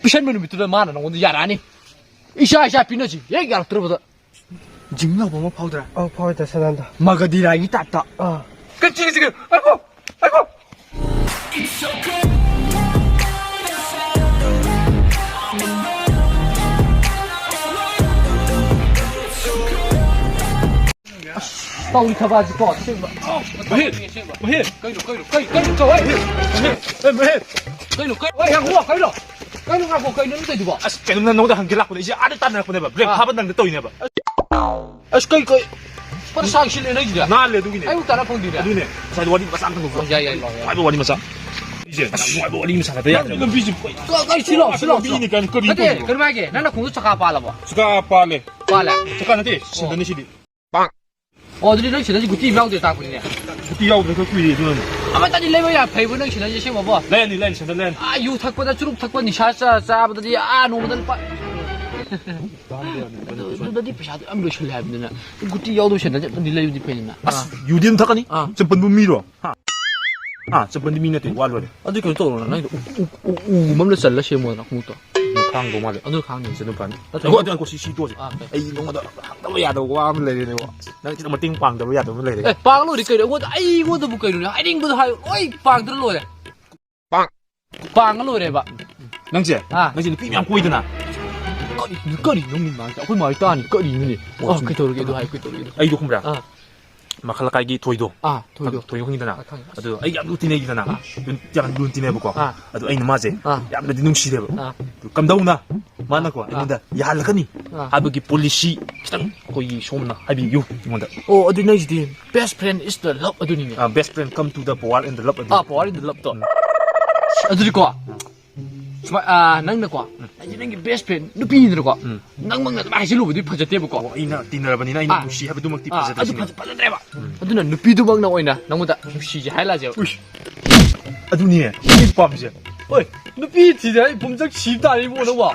피션면 밑으로 많아 오늘 야라니 이샤 피너지 얘기 알아들어보다 지금 보면 파우더라 파우더 사단다 마가디라이 땄다 그치 지금 아이고到你可把子搞去吧没可以了喂让我可以了可以了可以了对吧 cái nó nấu được hàng kia lạc của đấy chứ ăn tan này của này bảo break hấp đang tôi này bảo 그이 벌써 상실에 내기야 나래 누구네 아이고 따라 펑디네 누구네 자 원이 맞아 안 거 야야 아이고 원이 맞아 이제 뭐 원이 맞아 야 이건 비지 그거 싫어 비니까 거리 근데 그러면 나는 공부 잠깐 봐라 봐 수가 빨래 잠깐한테 어. 신더니 시리 어들이 너 신더니 구티 명도 다 군이네 구티하고 그 구이 돈 아마 따지 레벨야 배부 너 신더니 시험 뭐 랜 신더 랜 아유 탁보다 주룩 탁보니 샤샤 짜보더니 아 노무들 빠 너디 비샤도 아무로 실례 하면은 구티 여도 신더니 너 릴레이 디페이나 유디는 타가니 저 번부 미로 저 번부 미네테 와르래 어디 그 또는 나 우 맘을 살라 시험을 공부 강도 말래 어느 강이 저는 반 이거 어떤 곳이 시도지 에이 너무다 너무 야도 와 하면 레네 나 진짜 뭐 띵빵 도 야도 레네 에 빵로 이렇게 이거 아이고도 못 거이려 아이링도 하요 어이 빵 들로래 빵을 노래 봐 낭지 낭지는 삐면 보이드나 거리 너무 많다 아까 말 따니 거리 있느니 그 도르게도 하이 그 도르게도 아이도 kumra makalakay toydo 도이도 toydo hingdana ado ay am lutine gidana dun jangan lutine bako ado ay namaje yam na dinung shide ba kamdauna mana ko inda yahalakani habagi policy kitang koy somna habi yu inda 어디 내지디 best friend is the love 어디니 best friend come to the power and the love power in the love 또 어디 거 nang ko ai nang best friend nupi ni ko nang mang na ba si lu bi phajate ba ko ina tinarabani na ina mushi habi dumak ti phajate adu phajate ba aduna nupi du bang na oina nang mo da mushi ji haila je aduni ni pamje oi nupi ti dai bom작 집다 이 보는 거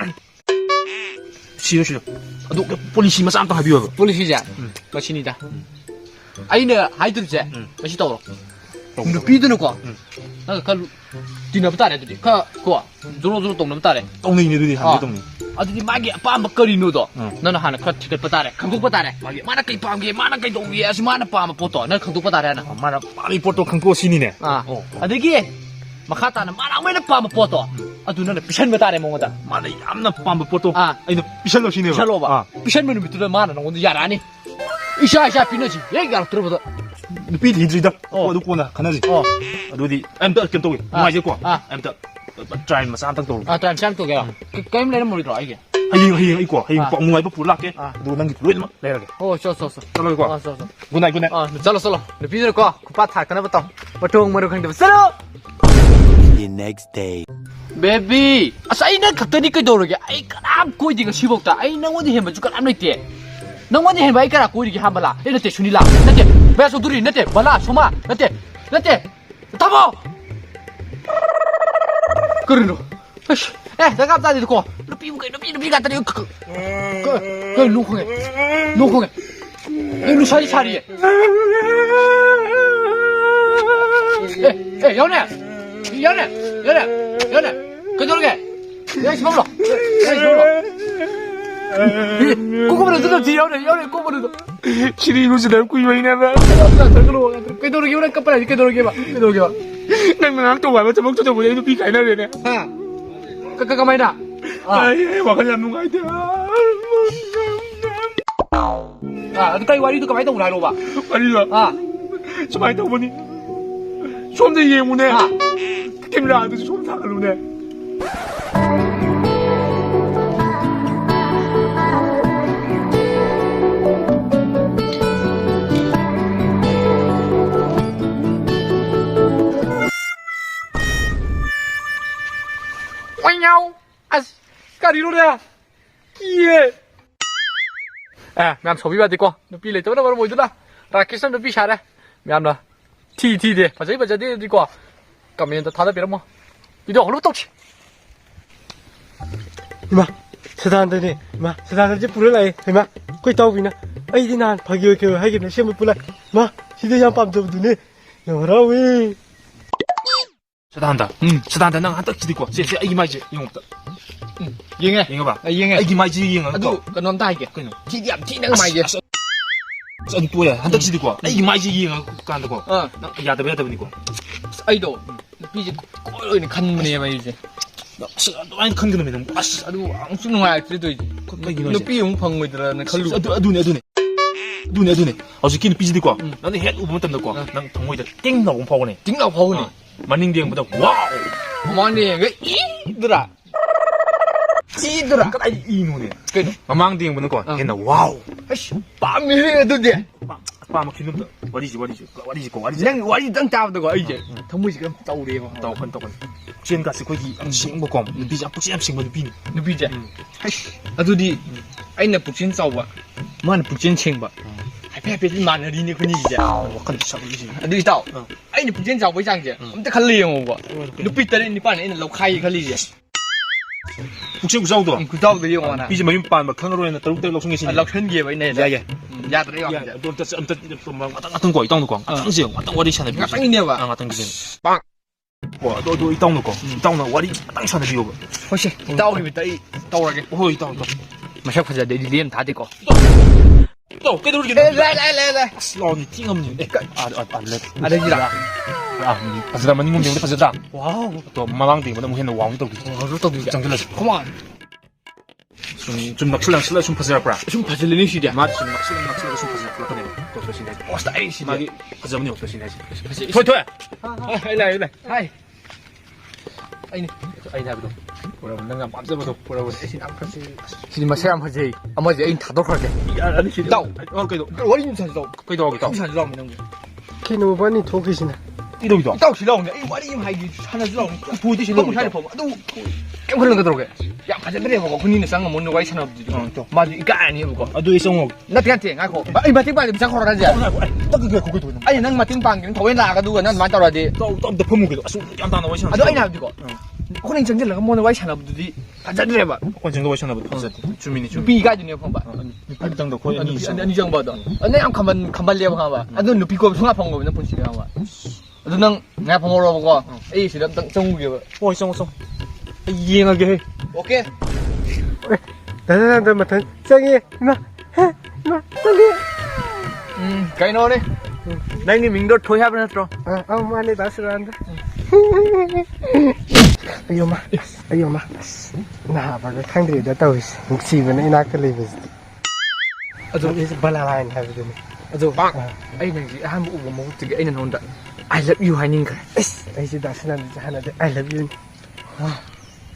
싫어 ado policy mas ang habi ba policy ja masinida aina haidurje mashi tawro nupi du ko 그 디너 부타래 두디 그거 조로조로 동는 부타래 동네 이네들이 한개 동네 아두디 마기 빠amba 거리노도 너는 하나 컷 티켓 부타래 강국 부타래 마기 마나 cây 빠am게 마나 cây 동기 아시 마나 빠amba 포토 너 강국 부타래 하나 마나 빠미 포토 강고 신이네 아드기 마카타는 마나 메나 빠amba 포토 아두 너는 비션 부타래 몽다 마나 얌나 빠amba 포토 아이노 비션로 신이네 비션로 봐 비션면 밑으로 마나 오늘 야라니 이샤 피너지 얘기 알아들어보다 nupi hidrida adu kona kanaji adudi am ta kem togi mai je ko am ta try ma sam tang to try sam to ga kaim le mo ri ro ai ge haying ko haying ko ngai ba pulak ke du nang lu ma le ra ke so chalo ko good night chalo nupi ro ko kupa tha kana ba to batong maru khang de salo the next day baby asai na khatani kai doroge ai kanam koi diga sibokta ai nangodi hemba ju kanam leite nangodi hemba ai kara koi digi hambala ai nate sunila nate 배수 둘이 냈대 발라 소마 냈대 타보 그러노 아씨 내가 갑자기 듣고 루피 갔더니 그 루콩에 루사리 차리에 연애 그 저렇게 내가 시범로 꼬꼬버려 들었지 연애 꼬꼬버려 chiri lu sedang ku yo ina ba cái đồ kia nó cấp này cái đồ kia nang nang to wa ba chamo to bo ni pi kai na le ne cái máy nè ai wa kan lam ngai de cái wari cái máy tông lại rồi ba wari la chmai to bo ni som de ye mu ne kim la du som sa lu ne 干你弄的？耶！哎，俺臭逼吧，这个，那比来走那玩意儿了，那给上那比下来，俺们提的，把这的这个，干面的他那边了吗？比这好多东西。이마 세상한테 이마 세상한테 불러라 이마 거기 따오기나 아이디 난 박이어 그 하기는 시험을 불러 마 시대장 밤도 눈에 너라왜 세상한다 세상한다 난 한딱 지디고 제 이마이지 이거 없다 ยิงไง 잉어봐. ยิงไง 아이기 마이지 잉어. อะดูก็นอนใต้แก 그냥. ที่เดียมที่นั่งใหม่แก 아니 또야 한 닥치 듣고. 아이기 마이지 잉어 간다고. เออ 야다 야다 보니까. ไอ้โดพี่จะโอ้ยคันมันเนี่ยไปสิ 아니 큰 그놈이 너무 아씨. อะดูอังสุนงายจะดูนูพี่ของพังไปแต่ละคันลูก 눈에. 눈에. 어저께는 삐지 듣고. 나는 해 우번 땀 듣고. 난 동호이다 띵 나고 파고네. จริงเราพอนี่ 만ning 대행보다 와우. มันเนี่ยก็อีดระอีดระ 아이 이 노네. เกิด 마망 대행보다 거. 걔는 와우. ไอ้ป้ามีเรื่องดูดิ 빠마 기름다. 와리지. ยังวันนี้ตั้งจ้าตัวก็ไอ้เจ้ทั้งมือสิกันเต่าเดียว 떡은. 지금 같이 거기 싱 먹고 비자 북지 싱 먹도 비. นูพี่เจ้อะดูดิไอ้เนี่ยปุกชินเจ้าบ่มันปุกชินเชิงบ่ไอ้แพ้เป็นมันอะไรนี่คนนี้เจ้ wakkan shabuji. อะดูเต่าไอ้เนี่ยปุกชินเจ้าไม่จังเจ้มันจะคันเลี้ยงบ่นูพี่แต่นี่ป้าเนี่ยเราใครคันเลี้ยง 북지 구자우도. กูเจ้าเลี้ยงมันนะ 비지 마윤 빤 막kan으로 했나 떨룩떨 럭송이 신. เราเชิญเกี่ยวไว้เนี่ย 야야. ยาตัวนี้ก่อน 야, 너 엄청 왔다 거 이땅 놓고. 당신 왔다 와리 샤네. 아, 땅이네 봐. 아, 당신. 빵. 와, 너도 이땅 놓고. 이땅 놓 와리 땅 샤네 비고. โอเคเต่านี่เป็นเต่าอะไรกัน 오, 이땅. มาเช็คพอจะเดี๋ยวเลี้ยงท้าดีกว่า 또 깨돌리게. เอ้ยเลย 슬라운이 띵엄니. 안 랩. อะไรจีละ 아, 파스다 만인 공대 우리 파스다. 와우. 또 마망 띵 뭐다 무hen 와우 또. รู้ตัวดีจัง 장들라지. come on 좀 낙슬랑 슬라 좀 파스라 브라. ชุ่มผัดเลยนี่สิเดียว 맞지. 낙슬랑 좀 파스라 브라. 그래. 또 소신해. โอ้สไตล์สิเดียว 마기 파스자문이 없어신해지. 토이. ไอ้ไอ้นี่ 아이 나비도. 뭐라고 내가 맘대로 보라고 대신 안 파스. สิมาเชื่อมพอดีเอามาจะไอ้ท้าตัวเขาเลย 야, 아니 시. 또. 그래도 วันนี้ฉันจะ 그래도 하겠다. ฉันจะลองมันนึง 걔는 오반이 독이시나 이동이도. เต่าสิลองเนี่ยไอ้วันนี้ยังไงฉันจะลองพูดที่ฉันลองใช่ผมดูแกคนนึงก็ตรงกันอยากพาจะไม่ได้บอกคนนี้เนี่ยสังกับมันไว้ฉันเอาดูมาดูอีกอันนี้บอก 아, 너 이성호. นัดกันเถียงไอ้คนไอ้มาทิ้งไปเดี๋ยวฉันขอรับจ้ะ 딱 그게 거기 도. ไอ้นั่งมาทิ้งปังกันเขาเวลาก็ดูกันนั่นมาตลอดดี 또 퍼무기도. 아수 안 다나 와이션. อ่ะดูไอ้น่าดูก่อนคนนี้จังจะเหลือก็มันไว้ฉันเอาดูดิอาจจะได้แบบ 권 정도 와이션 하고 파스. 주민이 ปีก็อยู่เนี่ยผมแบบ 팔당도 อัน 거의 นี้จังบ่ดอันนี้เอาคำเรียกเขาว่าอันนู้นปีกว่าทุ่งอาพงกับนั่นพูดสิเขาว่าอันนั้นงานพงเราบอกว่าไอ้สิแล้วจังกูอยู่ 와, 이성호. 이행하게 해 โอเค 나나나나 맡은 짱이 이마 해 이마 짱이 ไกโน่เนี่ยนั่งนี่มิงโดดถอยหาไปนะตัว 많이 나스란다 아이오마 나 봐가 탕들이 다 떠 있어 묵시면 이나클 리브스 아주 이제 발라라인 하거든 อ่ะดูปังไอ้นั่นสิห้ามอุบมงคลไอ้นั่นหุ่น I love you ให้นิ่งกัน 이제 나스란다 하나데 I love you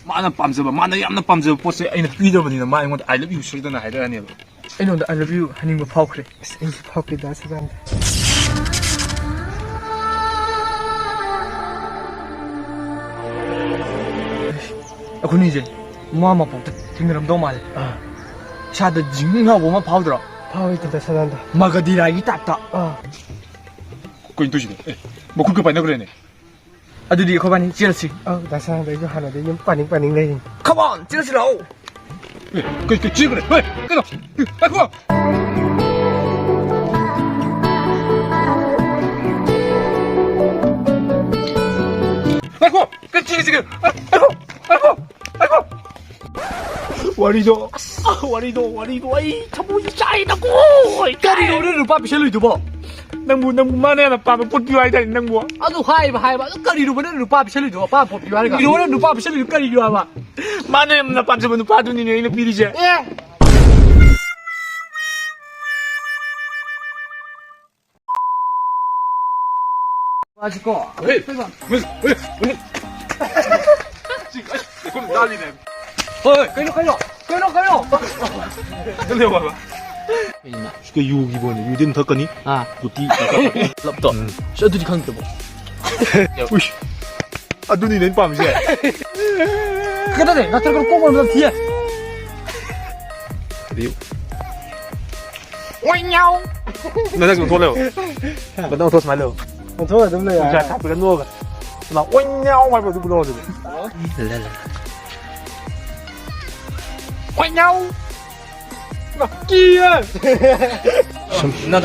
많은 밤새봐. 많은 얌나 밤새봐. 보스 아이는 삐더버니는 많이 뭔데 I love you 술더나 하이더 아니야. ไอ้นั่น I love you ให้นิ่งมาพอกเลย 이제 파피 나스란다 คนนี้สิมาปุ๊บทิ้งเรื่องตัวมาเลยชาติจริงเหรอผมมาพาวดรอ 파위도 나스란다 มาก็ดีไรยี่ตัดต่อ 그거 인도시네. 뭐 그렇게 봤나 그래네. อ่ะดูดิเขาบ้านนี้เจียร์สิ 나스란다 이거 하나데 좀 빠닝빠닝 내린 Come on เจียร์สิเรา 왜? 그 쥐 그래. 왜? 끊어. 아이고. 아이고. 그 쥐 지금. 아이고. 와리도. 와리도. 아이 참고이 짜이다고. กาดีรู้เรื่องหรือป้าไปเชื่อเลยดูบ่ 낭무만에 나 빠면 pot비와야 돼 낭무. อ่ะดูให้ไปแล้วกาดีรู้เรื่องหรือป้าไปเชื่อเลยดูป้าผมอยู่อะไรกันรู้เรื่องหรือป้าไปเชื่อเลยกาดีรู้ว่า 만에 나 밤새면 봐두니네 이거 비리제. เอ๊ะว่าจะก็ 왜? 그럼 난리네. เฮ้ยใครรู้ 근데 봐봐. 그 유기본이 유대는 더 거니? อ่ะ 부티. หลับต่อเชื่อดูดิข้างตัวบ่ 우씨. 아 눈이 낸 밤이지. ก็ได้เนี่ยนักเตะก็โกงมันแบบเที่ย 그래요? ว้ายเงา 나 지금 돌려요. 나 너무 도스 말려. 도와 놈래야 자, 가쁘게 누워가. 나 오냐오 말고 누구 넣어줘. ว้ายเงา 끼야.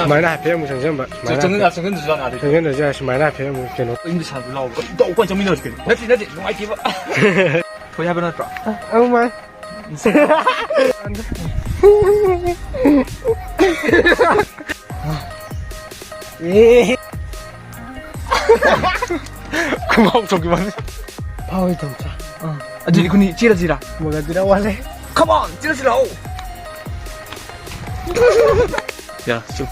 말나 배우면 정신 정근도 줄 아나 정신도 저 말나 배우면 걔는 인도 잘 올라오고. 또 오빠 정민 넣어줄게. 나지 농아이 기봐 thôi hai bên nó trọ Ông mày. 고마워 저기만. 파워이 덤차. 아니 군이 찌라지라. 뭐가 들어와래? Come on 찌라지라. ya chụp